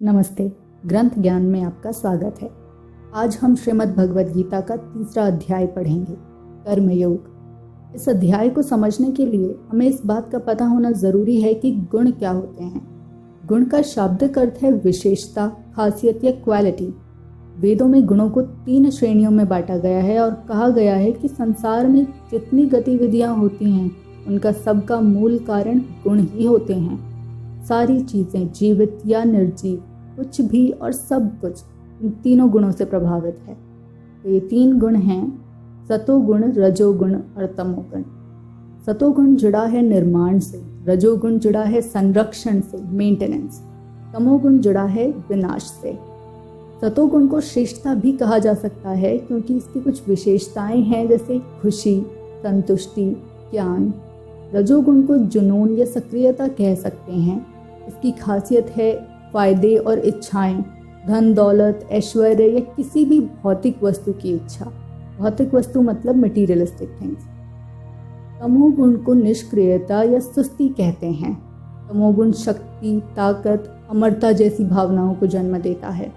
नमस्ते। ग्रंथ ज्ञान में आपका स्वागत है। आज हम श्रीमद् भगवद गीता का तीसरा अध्याय पढ़ेंगे, कर्मयोग। इस अध्याय को समझने के लिए हमें इस बात का पता होना जरूरी है कि गुण क्या होते हैं। गुण का शाब्दिक अर्थ है विशेषता, खासियत या क्वालिटी। वेदों में गुणों को 3 श्रेणियों में बांटा गया है और कहा गया है कि संसार में जितनी गतिविधियां होती हैं उनका सबका मूल कारण गुण ही होते हैं। सारी चीजें, जीवित या निर्जीव, कुछ भी और सब कुछ इन तीनों गुणों से प्रभावित है। तो ये 3 गुण हैं, सतोगुण, रजोगुण और तमोगुण। सतोगुण जुड़ा है निर्माण से, रजोगुण जुड़ा है संरक्षण से, मेंटेनेंस, तमोगुण जुड़ा है विनाश से। सतोगुण को श्रेष्ठता भी कहा जा सकता है क्योंकि इसकी कुछ विशेषताएं हैं, जैसे खुशी, संतुष्टि, ज्ञान। रजोगुण को जुनून या सक्रियता कह सकते हैं। इसकी खासियत है फायदे और इच्छाएं, धन दौलत, ऐश्वर्य या किसी भी भौतिक वस्तु की इच्छा। भौतिक वस्तु मतलब मटीरियलिस्टिक थिंग्स। तमोगुण को निष्क्रियता या सुस्ती कहते हैं। तमोगुण शक्ति, ताकत, अमरता जैसी भावनाओं को जन्म देता है।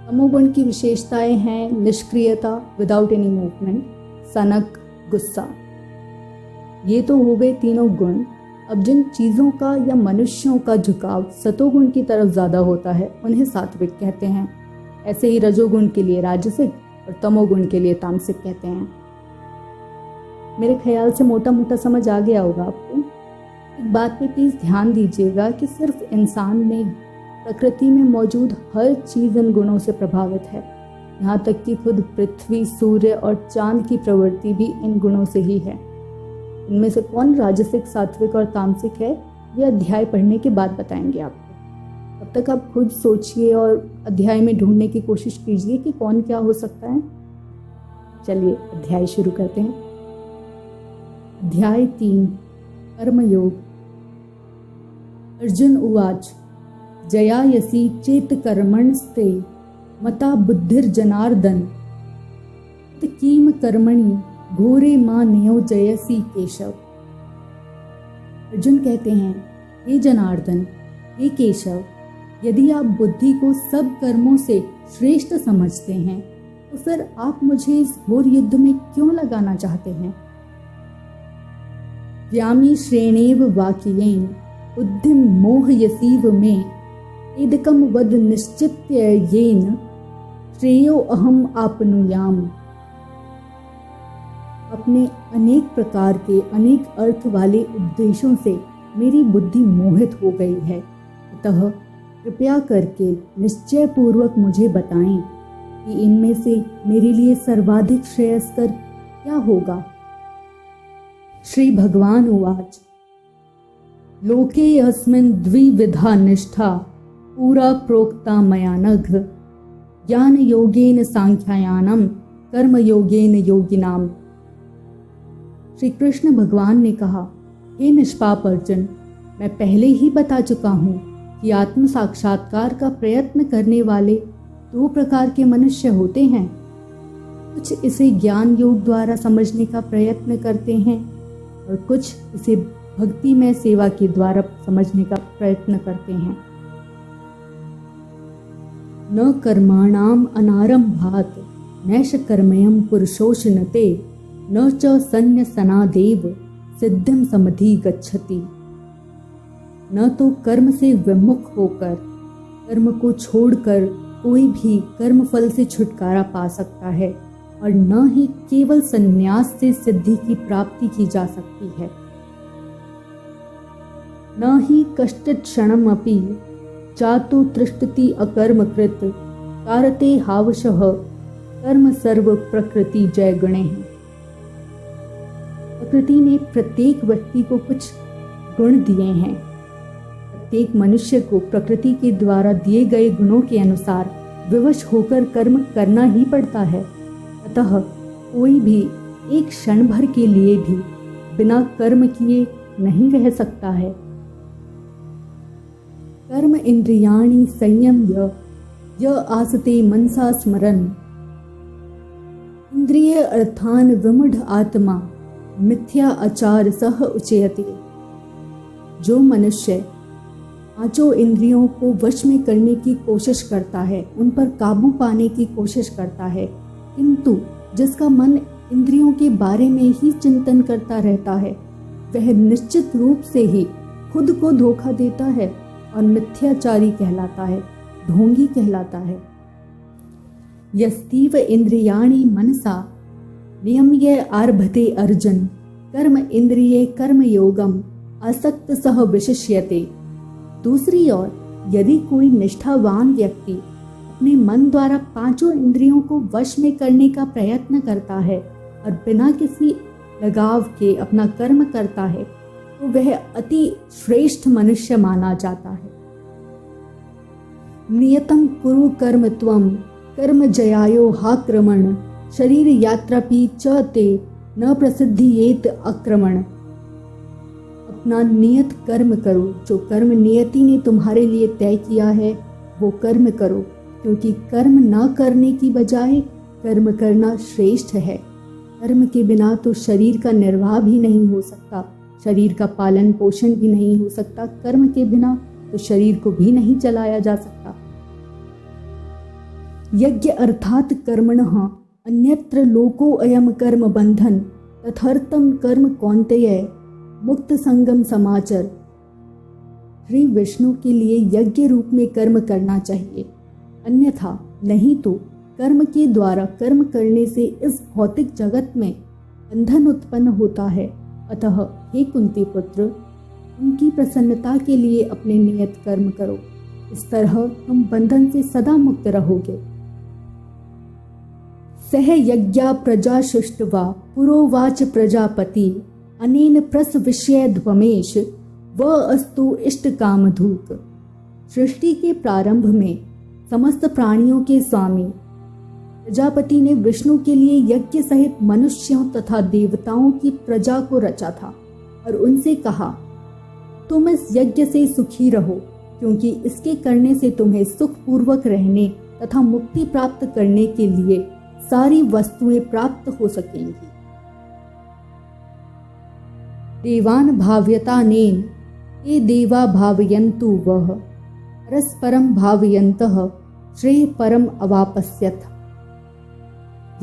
तमोगुण की विशेषताएं हैं निष्क्रियता, विदाउट एनी मूवमेंट, सनक, गुस्सा। ये तो हो गए तीनों गुण। अब जिन चीज़ों का या मनुष्यों का झुकाव सतोगुण की तरफ ज़्यादा होता है उन्हें सात्विक कहते हैं। ऐसे ही रजोगुण के लिए राजसिक और तमोगुण के लिए तामसिक कहते हैं। मेरे ख्याल से मोटा मोटा समझ आ गया होगा आपको। एक बात पे प्लीज़ ध्यान दीजिएगा कि सिर्फ इंसान में, प्रकृति में मौजूद हर चीज़ इन गुणों से प्रभावित है। यहाँ तक कि खुद पृथ्वी, सूर्य और चांद की प्रवृत्ति भी इन गुणों से ही है। इनमें से कौन राजसिक, सात्विक और तामसिक है, यह अध्याय पढ़ने के बाद बताएंगे आपको। तब तक आप खुद सोचिए और अध्याय में ढूंढने की कोशिश कीजिए कि कौन क्या हो सकता है। चलिए अध्याय शुरू करते हैं। अध्याय 3, कर्मयोग। अर्जुन उवाच, जयायसी चेत कर्मणस्ते मता बुद्धिर्जनार्दन कीम कर्मणि घोरे मां नियोजयसी केशव। अर्जुन कहते हैं, हे जनार्दन, हे केशव, यदि आप बुद्धि को सब कर्मों से श्रेष्ठ समझते हैं तो फिर आप मुझे इस घोर युद्ध में क्यों लगाना चाहते हैं? व्यामी श्रेणेव वाक्येन बुद्धिम मोहयसीव में एदकम वद निश्चित्य येन श्रेयो अहम आपनुयाम। अपने अनेक प्रकार के, अनेक अर्थ वाले उपदेशों से मेरी बुद्धि मोहित हो गई है। अतः कृपया करके निश्चय पूर्वक मुझे बताएं कि इनमें से मेरे लिए सर्वाधिक श्रेयस्कर क्या होगा। श्री भगवान उवाच, लोके अस्मिन् द्विविधा निष्ठा पूरा प्रोक्ता मया नघ ज्ञान योगेन सांख्यायानम कर्म योगेन योगिनाम। श्री कृष्ण भगवान ने कहा, हे निष्पाप अर्जुन, मैं पहले ही बता चुका हूँ कि आत्म साक्षात्कार का प्रयत्न करने वाले 2 प्रकार के मनुष्य होते हैं। कुछ इसे ज्ञान योग द्वारा समझने का प्रयत्न करते हैं और कुछ इसे भक्ति में सेवा के द्वारा समझने का प्रयत्न करते हैं। न कर्माणाम अनारंभात नैष कर्मयम पुरुषोषनते न च संन्यसनादेव सिद्धिम समधि गच्छति। न तो कर्म से विमुख होकर, कर्म को छोड़कर कोई भी कर्म फल से छुटकारा पा सकता है और न ही केवल संन्यास से सिद्धि की प्राप्ति की जा सकती है। न ही कश्चित् क्षणम अपि चातु तृष्टति अकर्मकृत कारते हावशः कर्म सर्व प्रकृति जय गुणे। प्रकृति ने प्रत्येक व्यक्ति को कुछ गुण दिए हैं। प्रत्येक मनुष्य को प्रकृति के द्वारा दिए गए गुणों के अनुसार विवश होकर कर्म करना ही पड़ता है। अतः कोई भी एक क्षण भर के लिए भी बिना कर्म किए नहीं रह सकता है। कर्म इंद्रियाणि संयम्य य आसते मनसा स्मरन् इंद्रिय अर्थान विमूढ़ आत्मा मिथ्या आचार सह उच्यते। जो मनुष्य पांचों इंद्रियों को वश में करने की कोशिश करता है, उन पर काबू पाने की कोशिश करता है, किंतु जिसका मन इंद्रियों के बारे में ही चिंतन करता रहता है वह निश्चित रूप से ही खुद को धोखा देता है और मिथ्याचारी कहलाता है, ढोंगी कहलाता है। यस्तीव इंद्रियाणि मनसा नियम्य आरभते अर्जुन कर्म इंद्रिये कर्म योगम आसक्त सह विशिष्यते। दूसरी ओर यदि कोई निष्ठावान व्यक्ति अपने मन द्वारा पांचों इंद्रियों को वश में करने का प्रयत्न करता है और बिना किसी लगाव के अपना कर्म करता है तो वह अति श्रेष्ठ मनुष्य माना जाता है। नियतम कुरु कर्म त्वम कर्म जयायो हाक्रमण शरीर यात्रापि च ते न प्रसिद्धियेत आक्रमण। अपना नियत कर्म करो, जो कर्म नियति ने तुम्हारे लिए तय किया है वो कर्म करो, क्योंकि कर्म न करने की बजाय कर्म करना श्रेष्ठ है। कर्म के बिना तो शरीर का निर्वाह भी नहीं हो सकता, शरीर का पालन पोषण भी नहीं हो सकता, कर्म के बिना तो शरीर को भी नहीं चलाया जा सकता। यज्ञ अर्थात कर्मणः अन्यत्र लोको अयम कर्म बंधन तथर्थम कर्म कौन्तेय मुक्त संगम समाचर। श्री विष्णु के लिए यज्ञ रूप में कर्म करना चाहिए, अन्यथा नहीं तो कर्म के द्वारा कर्म करने से इस भौतिक जगत में बंधन उत्पन्न होता है। अतः हे कुंती पुत्र, उनकी प्रसन्नता के लिए अपने नियत कर्म करो, इस तरह तुम बंधन से सदा मुक्त रहोगे। सह यज्ञा प्रजा शुष्टवा पुरोवाच प्रजापति अनेन प्रसविष्य ध्वमेश व अस्तु इष्ट कामधूक। सृष्टि के प्रारंभ में समस्त प्राणियों के स्वामी प्रजापति ने विष्णु के लिए यज्ञ सहित मनुष्यों तथा देवताओं की प्रजा को रचा था और उनसे कहा, तुम इस यज्ञ से सुखी रहो, क्योंकि इसके करने से तुम्हें सुखपूर्वक रहने तथा मुक्ति प्राप्त करने के लिए सारी वस्तुएं प्राप्त हो सकेंगी। देवान भाव्यतानेन ये देवा भावयन्तु वह परस्परम भावयन्तः श्रेय परम अवापस्यथ।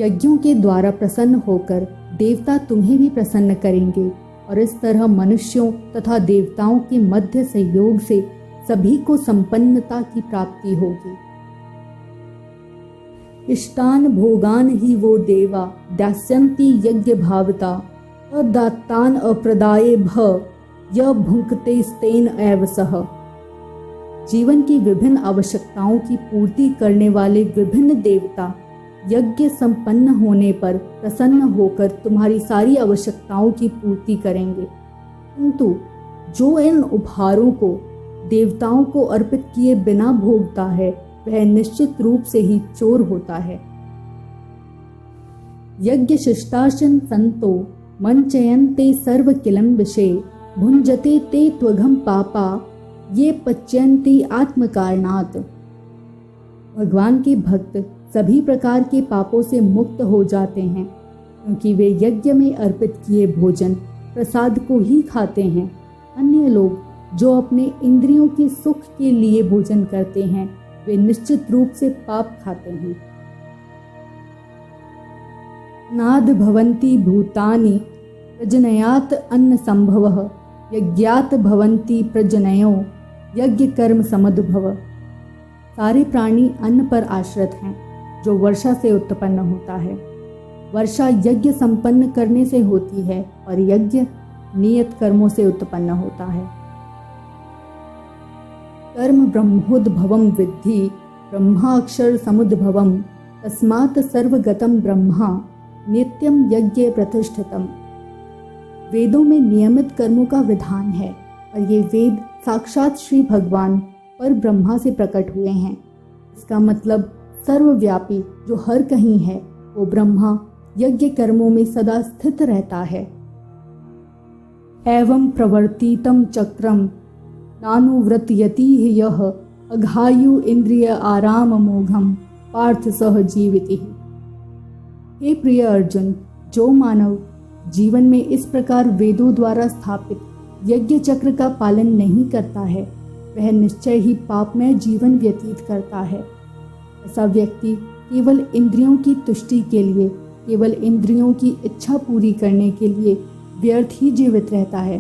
यज्ञों के द्वारा प्रसन्न होकर देवता तुम्हें भी प्रसन्न करेंगे और इस तरह मनुष्यों तथा देवताओं के मध्य सहयोग से सभी को संपन्नता की प्राप्ति होगी। इष्टान भोगान ही वो देवा दास्यन्ति यज्ञ भावता अदात्तान अप्रदाये भ य भुंक्ते स्तेन एव सह। जीवन की विभिन्न आवश्यकताओं की पूर्ति करने वाले विभिन्न देवता यज्ञ संपन्न होने पर प्रसन्न होकर तुम्हारी सारी आवश्यकताओं की पूर्ति करेंगे, किंतु जो इन उपहारों को देवताओं को अर्पित किए बिना भोगता है वह निश्चित रूप से ही चोर होता है। यज्ञ शिष्टाशन संतो मंचयन्ते सर्व किलम विषे भुंजते ते त्वघम पापा ये पच्यन्ति आत्म कारणात्। भगवान के भक्त सभी प्रकार के पापों से मुक्त हो जाते हैं, क्योंकि वे यज्ञ में अर्पित किए भोजन प्रसाद को ही खाते हैं। अन्य लोग जो अपने इंद्रियों के सुख के लिए भोजन करते हैं वे निश्चित रूप से पाप खाते हैं। नाद भवन्ति भूतानि प्रजनयात अन्न संभवः यज्ञात भवन्ति प्रजनयो यज्ञ कर्म समुद्भव। सारे प्राणी अन्न पर आश्रित हैं जो वर्षा से उत्पन्न होता है। वर्षा यज्ञ संपन्न करने से होती है और यज्ञ नियत कर्मों से उत्पन्न होता है। कर्म ब्रह्मोद्भवम विद्धि ब्रह्माक्षर समुद्भवम तस्मात् सर्वगतम ब्रह्मा नित्यम यज्ञ प्रतिष्ठितम। वेदों में नियमित कर्मों का विधान है और ये वेद साक्षात श्री भगवान पर ब्रह्मा से प्रकट हुए हैं। इसका मतलब सर्वव्यापी जो हर कहीं है वो ब्रह्मा यज्ञ कर्मों में सदा स्थित रहता है। एवं प्रवर्तितम चक्रम नानुव्रतयति यह अघायु इंद्रिय आराम मोघम पार्थ सह जीविति। हे प्रिय अर्जुन, जो मानव जीवन में इस प्रकार वेदों द्वारा स्थापित यज्ञ चक्र का पालन नहीं करता है वह निश्चय ही पापमय जीवन व्यतीत करता है। ऐसा व्यक्ति केवल इंद्रियों की तुष्टि के लिए, केवल इंद्रियों की इच्छा पूरी करने के लिए व्यर्थ ही जीवित रहता है।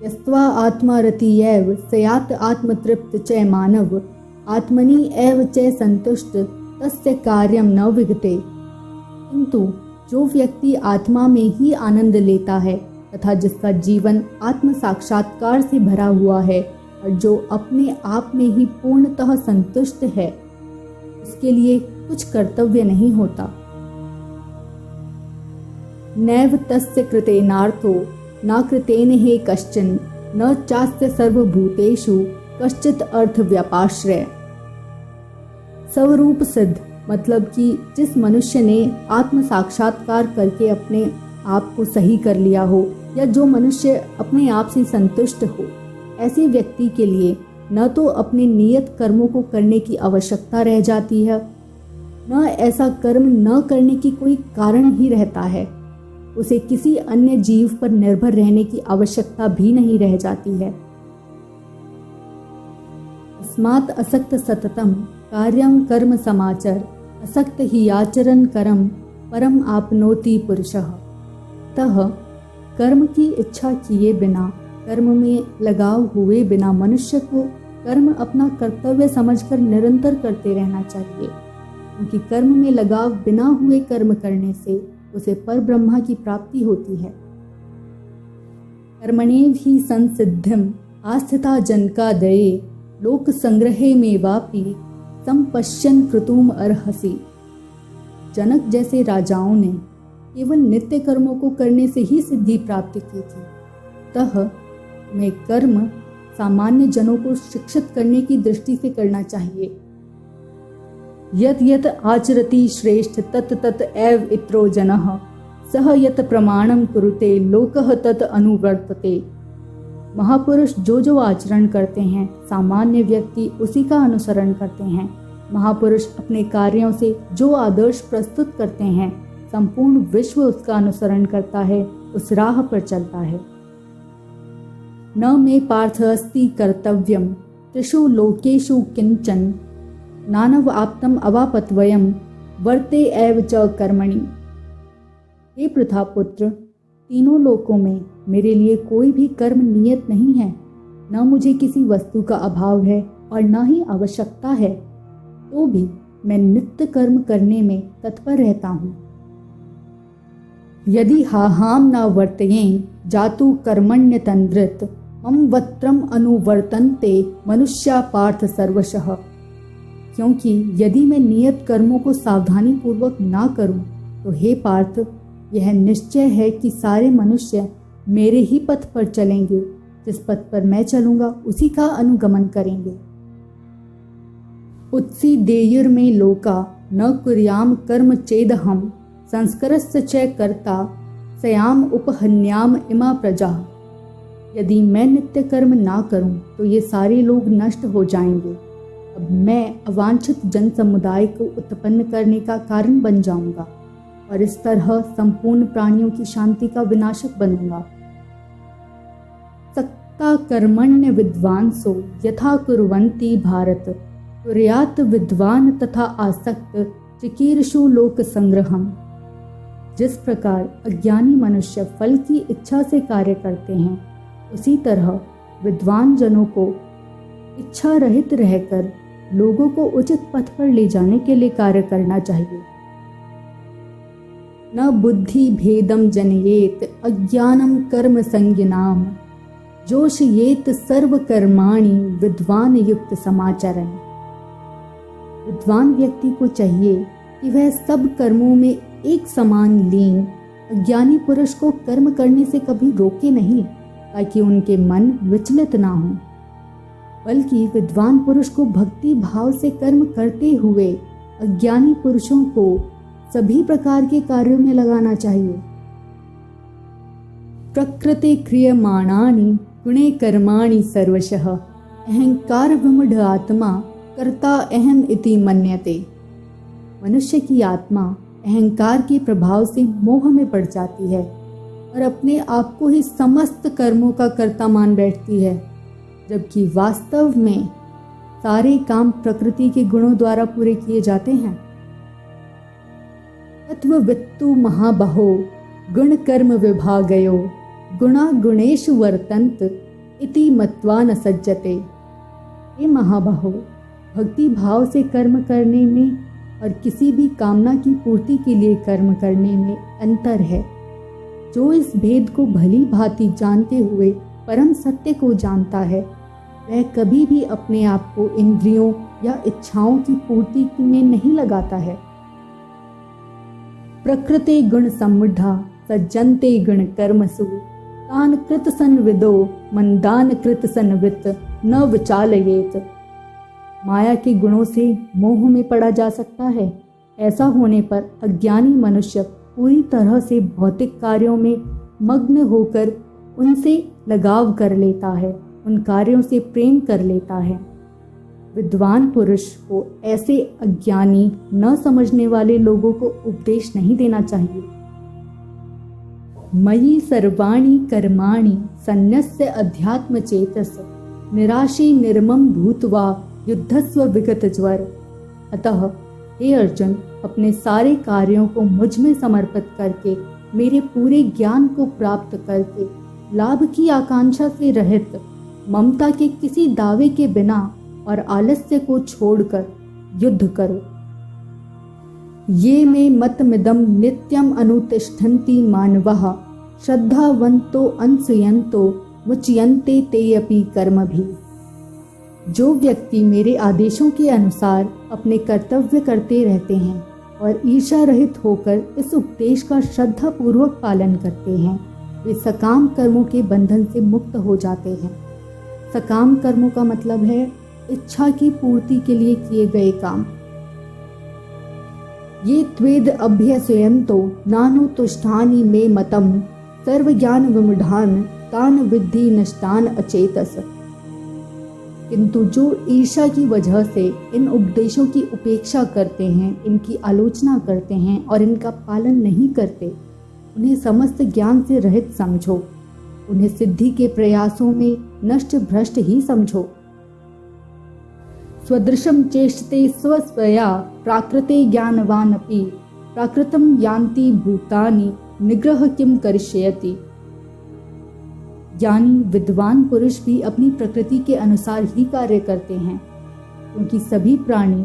यस्त्वा आत्मा रतियैव सयात आत्मतृप्त च मानव आत्मनि एव च संतुष्ट तस्य कार्यम न विगते। किंतु जो व्यक्ति आत्मा में ही आनंद लेता है तथा जिसका जीवन आत्म साक्षात्कार से भरा हुआ है और जो अपने आप में ही पूर्णतः संतुष्ट है, उसके लिए कुछ कर्तव्य नहीं होता। नैव तस्य कृतेनार्थो न कृतेन हे कश्चन न चास्य सर्वभूतेषु कश्चित अर्थ व्यापाश्रय। स्वरूप सिद्ध मतलब कि जिस मनुष्य ने आत्म साक्षात्कार करके अपने आप को सही कर लिया हो, या जो मनुष्य अपने आप से संतुष्ट हो, ऐसे व्यक्ति के लिए न तो अपने नियत कर्मों को करने की आवश्यकता रह जाती है, न ऐसा कर्म न करने की कोई कारण ही रहता है। उसे किसी अन्य जीव पर निर्भर रहने की आवश्यकता भी नहीं रह जाती है। अस्मात् असक्त सततम कार्यं कर्म समाचर असक्त ही आचरण करम परम आपनोति पुरुषः। अतः कर्म की इच्छा किए बिना, कर्म में लगाव हुए बिना मनुष्य को कर्म अपना कर्तव्य समझकर निरंतर करते रहना चाहिए, क्योंकि कर्म में लगाव बिना हुए कर्म करने से उसे पर ब्रह्मा की प्राप्ति होती है। कर्मणेव ही संसिद्धिम आस्थिता जनका दये लोक संग्रहे में वापी संपश्यन कृतुम अर्हसि। जनक जैसे राजाओं ने केवल नित्य कर्मों को करने से ही सिद्धि प्राप्त की थी। अतः हमें कर्म सामान्य जनों को शिक्षित करने की दृष्टि से करना चाहिए। यत् यत् आचरति श्रेष्ठ तत् तत् एव इत्रो जनः सह यत् प्रमाणम कुरुते लोकः तत् अनुवर्तते। महापुरुष जो जो आचरण करते हैं, सामान्य व्यक्ति उसी का अनुसरण करते हैं। महापुरुष अपने कार्यों से जो आदर्श प्रस्तुत करते हैं, संपूर्ण विश्व उसका अनुसरण करता है, उस राह पर चलता है। न मे पार्थ अस्ति कर्तव्यम त्रिषु लोकेषु किंचन नानव आप्तम अवापत्वयम वर्ते एव च कर्मणि। हे प्रथापुत्र, तीनों लोकों में मेरे लिए कोई भी कर्म नियत नहीं है। न मुझे किसी वस्तु का अभाव है और न ही आवश्यकता है, तो भी मैं नित्य कर्म करने में तत्पर रहता हूँ। यदि हाहाम न वर्तयें जातु कर्मण्य तंद्रित मम वत्रम अनुवर्तन्ते मनुष्या पार्थ सर्वशः। क्योंकि यदि मैं नियत कर्मों को सावधानी पूर्वक ना करूं, तो हे पार्थ, यह निश्चय है कि सारे मनुष्य मेरे ही पथ पर चलेंगे। जिस पथ पर मैं चलूंगा उसी का अनुगमन करेंगे। उत्सी देयुर में लोका न कुर्याम कर्म चेदहम संस्करस्य च कर्ता सयाम उपहन्याम इमा प्रजा। यदि मैं नित्य कर्म ना करूं तो ये सारे लोग नष्ट हो जाएंगे। अब मैं अवांछित जन समुदाय को उत्पन्न करने का कारण बन जाऊंगा और इस तरह संपूर्ण प्राणियों की शांति का विनाशक बनूंगा। सक्ता कर्मण्य विद्वांसो यथा कुर्वन्ति भारत कुर्यात् विद्वान तथा आसक्त चिकीर्षु लोक संग्रहम। जिस प्रकार अज्ञानी मनुष्य फल की इच्छा से कार्य करते हैं, उसी तरह विद्वान जनों को इच्छा रहित रहकर लोगों को उचित पथ पर ले जाने के लिए कार्य करना चाहिए। न बुद्धि भेदम जनयेत अज्ञानम कर्म संज्ञानाम जोशयेत सर्व कर्माणि विद्वान युक्त समाचरण। विद्वान व्यक्ति को चाहिए कि वह सब कर्मों में एक समान लीन अज्ञानी पुरुष को कर्म करने से कभी रोके नहीं, ताकि उनके मन विचलित ना हो, बल्कि विद्वान पुरुष को भक्ति भाव से कर्म करते हुए अज्ञानी पुरुषों को सभी प्रकार के कार्यों में लगाना चाहिए। प्रकृति क्रियमाणानि गुणे कर्माणि सर्वशः अहंकार विमूढ़ आत्मा कर्ता अहम इति मन्यते। मनुष्य की आत्मा अहंकार के प्रभाव से मोह में पड़ जाती है और अपने आप को ही समस्त कर्मों का कर्ता मान बैठती है। जबकि वास्तव में सारे काम प्रकृति के गुणों द्वारा पूरे किए जाते हैं। तत्ववित्तु महाबहो गुण कर्म विभागयो गुणा गुणेषु वर्तन्त इति मत्वा न सज्जते। हे महाबाहो, भक्ति भाव से कर्म करने में और किसी भी कामना की पूर्ति के लिए कर्म करने में अंतर है। जो इस भेद को भली भांति जानते हुए परम सत्य को जानता है, वह कभी भी अपने आप को इंद्रियों या इच्छाओं की पूर्ति में नहीं लगाता है। प्रकृति गुण सम्मुढ़ा सज्जन्ते गुण कर्मसु तान कृत संविदो मंदान कृत संवित न विचालयेत। माया के गुणों से मोह में पड़ा जा सकता है। ऐसा होने पर अज्ञानी मनुष्य पूरी तरह से भौतिक कार्यों में मग्न होकर उनसे लगाव कर लेता है, उन कार्यों से प्रेम कर लेता है। विद्वान पुरुष को ऐसे अज्ञानी न समझने वाले लोगों को उपदेश नहीं देना चाहिए। मयि सर्वाणि कर्माणि सन्न्यस्य अध्यात्म चेतस निराशी निर्मम भूत्वा युद्धस्व विगत ज्वर। अतः हे अर्जुन, अपने सारे कार्यों को मुझ में समर्पित करके मेरे पूरे ज्ञान को प्राप्त करके लाभ की आकांक्षा से रहित ममता के किसी दावे के बिना और आलस्य को छोड़कर युद्ध करो। ये मे मतमिदं नित्यम अनुतिष्ठन्ति मानवः श्रद्धावन्तो अनसूयन्तो मुच्यन्ते ते अपि कर्मभिः। जो व्यक्ति मेरे आदेशों के अनुसार अपने कर्तव्य करते रहते हैं और ईर्ष्या रहित होकर इस उपदेश का श्रद्धा पूर्वक पालन करते हैं, वे सकाम कर्मों के बंधन से मुक्त हो जाते हैं। सकाम कर्मों का मतलब है इच्छा की पूर्ति के लिए किए गए काम। ये त्वेद अभ्यसयन्तो नानु तुष्टानि मे मतम सर्वज्ञान विमूढ़ान तान विद्धि नष्टान अचेतस। किंतु जो ईर्ष्या की वजह से इन उपदेशों की उपेक्षा करते हैं, इनकी आलोचना करते हैं और इनका पालन नहीं करते, उन्हें समस्त ज्ञान से रहित समझो। उन्हें सिद्धि के प्रयासों में नष्ट भ्रष्ट ही समझो। स्वदृशम चेष्टते स्वस्वया प्राकृते ज्ञानवानपि प्राकृतम यान्ति भूतानि निग्रह किम करिष्यति। ज्ञानी विद्वान पुरुष भी अपनी प्रकृति के अनुसार ही कार्य करते हैं, क्योंकि सभी प्राणी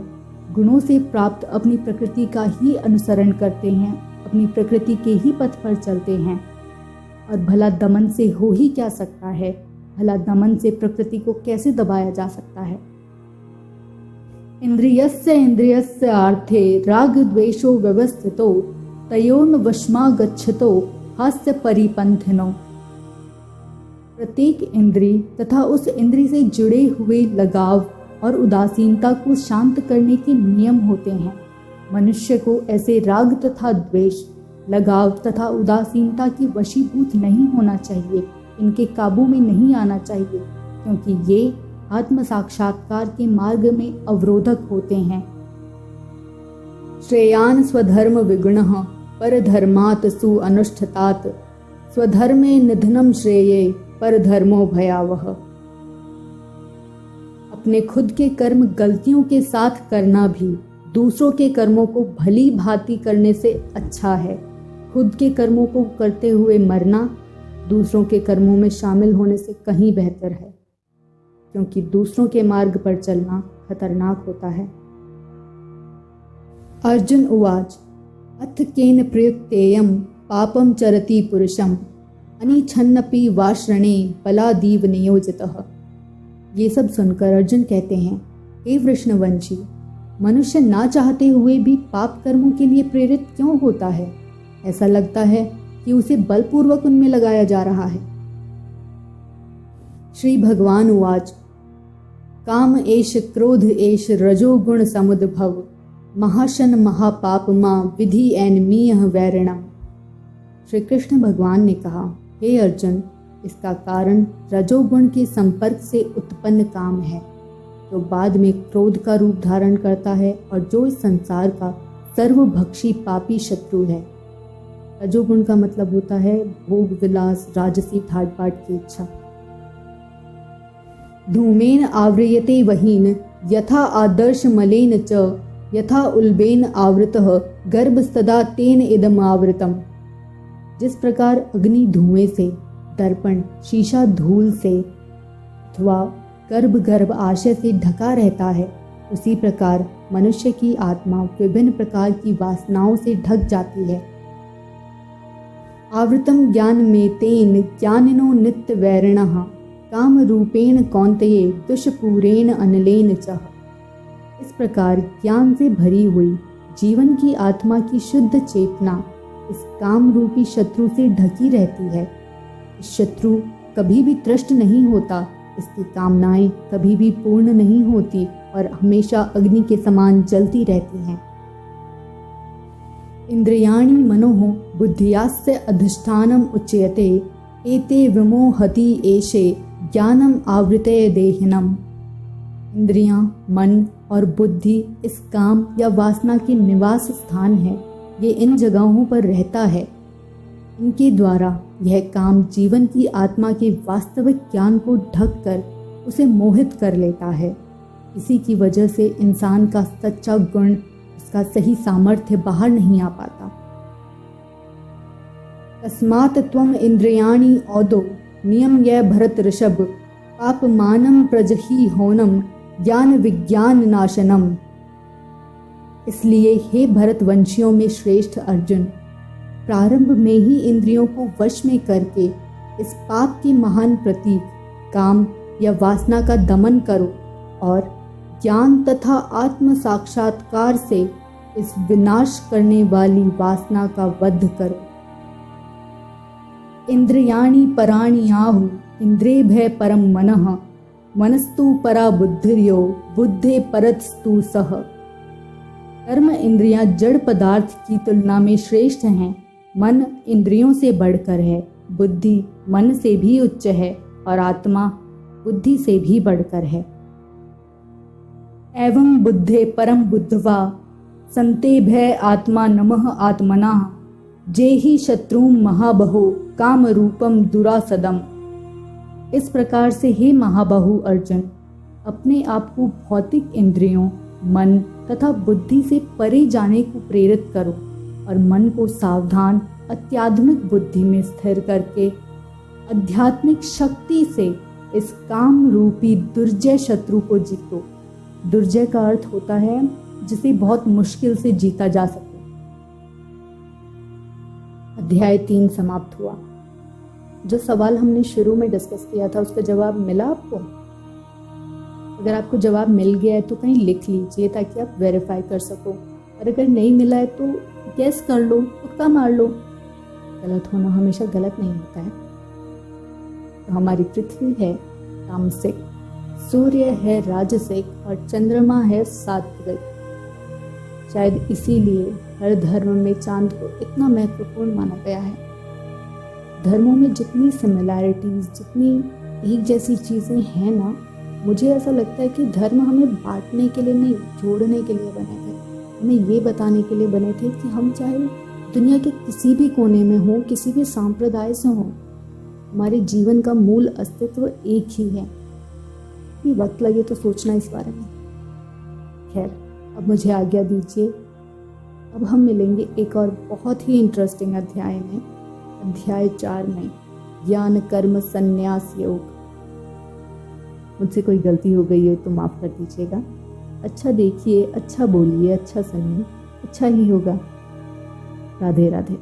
गुणों से प्राप्त अपनी प्रकृति का ही अनुसरण करते हैं, अपनी प्रकृति के ही पथ पर चलते हैं। और भला दमन से हो ही क्या सकता है? भला दमन से प्रकृति को कैसे दबाया जा सकता है? इंद्रियस्य इंद्रियस्य आर्थे राग द्वेषो व्यवस्थितो तयोन वशमा गच्छतो हास्य परिपंथिनो। प्रत्येक इंद्री तथा उस इंद्री से जुड़े हुए लगाव और उदासीनता को शांत करने के नियम होते हैं। मनुष्य को ऐसे राग तथा द्वेष, लगाव तथा उदासीनता की वशीभूत नहीं होना चाहिए, इनके काबू में नहीं आना चाहिए, क्योंकि ये आत्म साक्षात्कार के मार्ग में अवरोधक होते हैं। श्रेयान स्वधर्म विगुणः परधर्मात् सु अनुष्ठतात स्वधर्मे निधनम श्रेये परधर्मो भयावह। अपने खुद के कर्म गलतियों के साथ करना भी दूसरों के कर्मों को भली भांति करने से अच्छा है। खुद के कर्मों को करते हुए मरना दूसरों के कर्मों में शामिल होने से कहीं बेहतर है, क्योंकि दूसरों के मार्ग पर चलना खतरनाक होता है। अर्जुन उवाच अथ केन प्रयुक्तेयं पापं चरति पुरुषं अनिच्छन्नपि वाश्रणे बलादीव नियोजितः। ये सब सुनकर अर्जुन कहते हैं, हे वृष्णवंशी, मनुष्य ना चाहते हुए भी पाप कर्मों के लिए प्रेरित क्यों होता है? ऐसा लगता है कि उसे बलपूर्वक उनमें लगाया जा रहा है। श्री भगवान उवाच काम एष क्रोध एष रजोगुण समुद्भव महाशन महापापमा विधि एनमीय वैरणम। श्री कृष्ण भगवान ने कहा, हे अर्जुन, इसका कारण रजोगुण के संपर्क से उत्पन्न काम है, जो बाद में क्रोध का रूप धारण करता है और जो इस संसार का सर्वभक्षी पापी शत्रु है। रजोगुण का मतलब होता है भोग विलास, राजसी ठाट बाट की इच्छा। धूमेन आव्रियते वहीन यथा आदर्श मलेन च यथा उल्बेन आवृतः गर्भस्तदा तेन इदम आवृतम। जिस प्रकार अग्नि धुएं से, दर्पण शीशा धूल से अथवा गर्भ आशय से ढका रहता है, उसी प्रकार मनुष्य की आत्मा विभिन्न प्रकार की वासनाओं से ढक जाती है। आवृतम ज्ञान में तेन ज्ञानिनो नित्य वैरिणः काम रूपेण कौन्तेय दुष्पूरेण अनलेन चः। इस प्रकार ज्ञान से भरी हुई जीवन की आत्मा की शुद्ध चेतना इस काम रूपी शत्रु से ढकी रहती है। इस शत्रु कभी भी तृष्ट नहीं होता, इसकी कामनाएं कभी भी पूर्ण नहीं होती और हमेशा अग्नि के समान जलती रहती हैं। इंद्रियाणि मनोः बुद्धियास्य अधिष्ठानम उच्यते एते विमोहति एषे ज्ञानम आवृते देहिनम। इंद्रियां, मन और बुद्धि इस काम या वासना के निवास स्थान है। ये इन जगहों पर रहता है। इनके द्वारा यह काम जीवन की आत्मा के वास्तविक ज्ञान को ढक कर उसे मोहित कर लेता है। इसी की वजह से इंसान का सच्चा गुण, उसका सही सामर्थ्य बाहर नहीं आ पाता। तस्मात् त्वम इंद्रियाणि औदो नियम्य भरत ऋषभ पापमानं प्रजहि होनम ज्ञान विज्ञान नाशनम। इसलिए हे भरतवंशियों में श्रेष्ठ अर्जुन, प्रारंभ में ही इंद्रियों को वश में करके इस पाप के महान प्रतीक काम या वासना का दमन करो और ज्ञान तथा आत्म साक्षात्कार से इस विनाश करने वाली वासना का वध करो। इंद्रियाणि पराणि आहु इंद्रियभ्य परम मनः मनस्तु परा बुद्धिर्यो बुद्धे परतस्तु सह। कर्म इंद्रियां जड़ पदार्थ की तुलना में श्रेष्ठ हैं। मन इंद्रियों से बढ़कर है, बुद्धि मन से भी उच्च है और आत्मा बुद्धि से भी बढ़कर है। एवं बुद्धे परम बुद्धवा संते भय आत्मा नमः आत्मना जेहि शत्रुम महाबहो काम रूपम दुरासदम। इस प्रकार से हे महाबाहु अर्जुन, अपने आप को भौतिक इंद्रियों, मन तथा बुद्धि से परे जाने को प्रेरित करो और मन को सावधान अत्याधुनिक बुद्धि में स्थिर करके आध्यात्मिक शक्ति से इस काम रूपी दुर्जय शत्रु को जीतो। दुर्जय का अर्थ होता है जिसे बहुत मुश्किल से जीता जा सके। अध्याय 3 समाप्त हुआ। जो सवाल हमने शुरू में डिस्कस किया था उसका जवाब मिला आपको? अगर आपको जवाब मिल गया है तो कहीं लिख लीजिए ताकि आप वेरीफाई कर सको, और अगर नहीं मिला है तो गेस कर लो, तुक्का मार लो। गलत होना हमेशा गलत नहीं होता है। तो हमारी पृथ्वी है तामसिक, सूर्य है राजसिक और चंद्रमा है सात्विक। शायद इसीलिए हर धर्म में चांद को इतना महत्वपूर्ण माना गया है। धर्मों में जितनी सिमिलैरिटीज, जितनी एक जैसी चीज़ें हैं ना, मुझे ऐसा लगता है कि धर्म हमें बांटने के लिए नहीं, जोड़ने के लिए बने थे। हमें ये बताने के लिए बने थे कि हम चाहे दुनिया के किसी भी कोने में हो, किसी भी संप्रदाय से हो, हमारे जीवन का मूल अस्तित्व एक ही है। ये वक्त लगे तो सोचना इस बारे में। खैर, अब मुझे आज्ञा दीजिए। अब हम मिलेंगे एक और बहुत ही इंटरेस्टिंग अध्याय में, अध्याय 4 में, ज्ञान कर्म संन्यास योग। मुझसे कोई गलती हो गई हो तो माफ़ कर दीजिएगा। अच्छा देखिए, अच्छा बोलिए, अच्छा सुनिए, अच्छा ही होगा। राधे राधे।